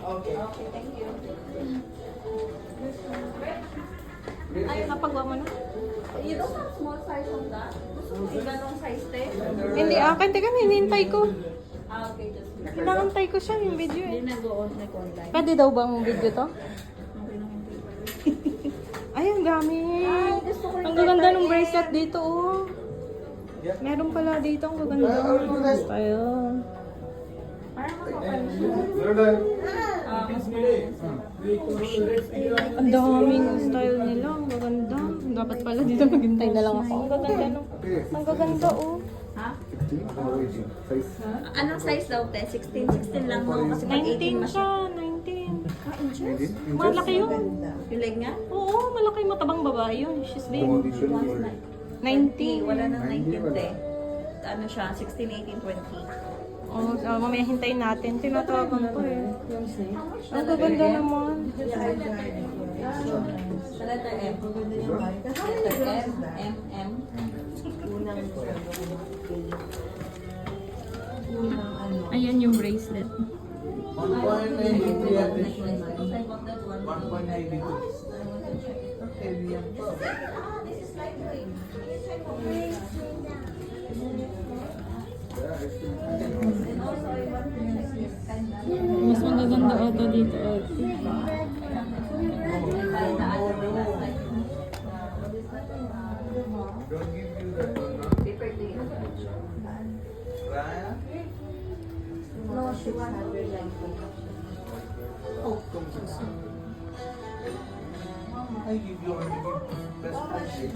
Okay. Okay, thank you. Ay, napagawa mo na? You don't have small size on that? Gusto mo yung ganong size, te? Hindi, akin. Teka, hinihintay ko. Okay, just Hinahantay ko siya yung video eh. hindi nag-on online. Pwede daw bang video to? Okay lang yung video. Ay, ang dami. Ay, gusto ko yung Ang gaganda letter ng M. bracelet dito, oh. Meron pala dito, ang gaganda. Ayun. Parang makapal siya. Mas Ang daming style nila, ang gaganda. Dapat pala dito maghintay na lang ako. Ang gaganda, no? Ang gaganda, oh. Ha? Anong size daw, te? 16? 16 lang mo kasi pag 18 19 siya, 19. Malaki yun. Yung leg niya? Oo, malaki, matabang babae yun. She's big. 90. 90. Wala nang 19, te. Ano siya? 16, 18, 20. Oh, mamaya hintayin natin. Tinatawagan ko eh. Ang gaganda naman. Sa letter M. Letter M, M, M. Ayan yung bracelet. 1.92 at this one. 1.92. Heavy yan po. Mas magaganda ata dito. Don't give you that one, no? Paper to you. Raya? No, she wants to be like Oh, come to son. I give you only best price.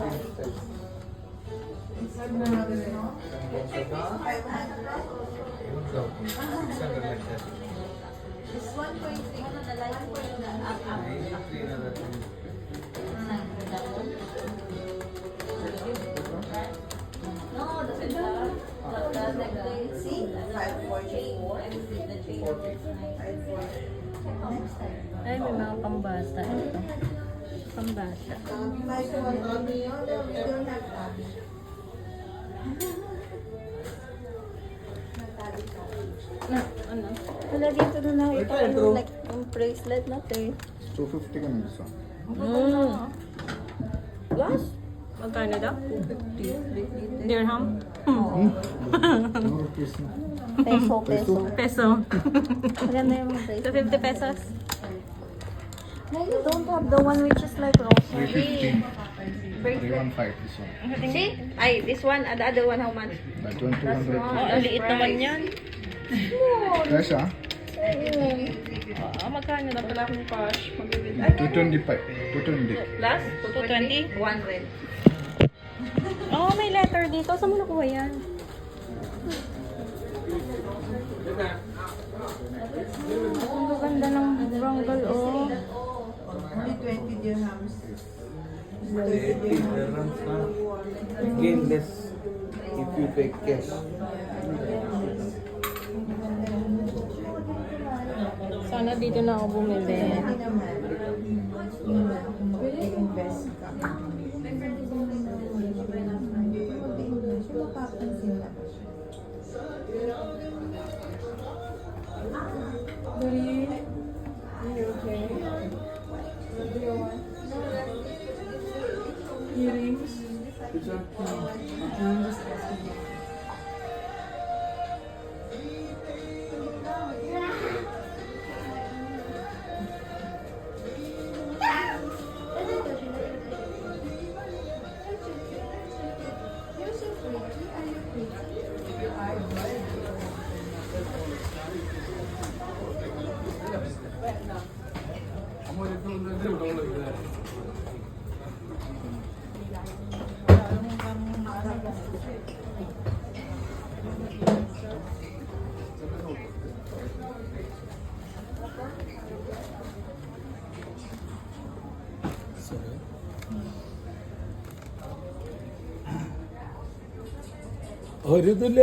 This 1.3. Ano na like for the up. No, the see? 544. And the chain is 540. Ay, may mga pambata ito. Pambata. Na, ano? Wala dito na nakita ko yung like yung bracelet natin. 250 ka na isa. Plus? Magkano daw? 250. Dirham? Puro rupees na. Peso, peso. Peso. Maganda yung bracelet. 250 pesos. No, you don't have the one which is like rosary. 350. Bracelet. 315 this one. See? Ay, this one, the other one, how much? That one 200. Ang liit naman yan. Cash ah? Magkano daw pala akong cash? 225. 220. Plus? 220? 100. Oh, may letter dito. Saan mo nakuha yan? Ang gaganda ng brangle, oh. Only 20 dirhams. 80 dirhams na. Again, less if you take cash. Sana dito na ako bumili. Hindi naman. Mag-invest ka. Mapapansin na ba siya? Doreen, are you okay? What do you want? Earrings? I'm just asking you. You're so pretty. Are you pretty? You are ഒരിതില്ല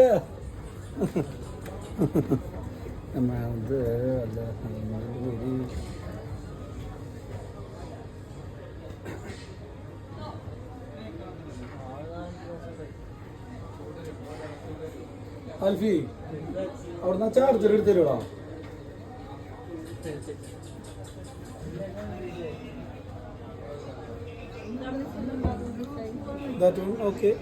നമ്മൾ അത് അല്ല അൽഫി അവിടുന്ന് ചാർജർ എടുത്തരുടാ that one okay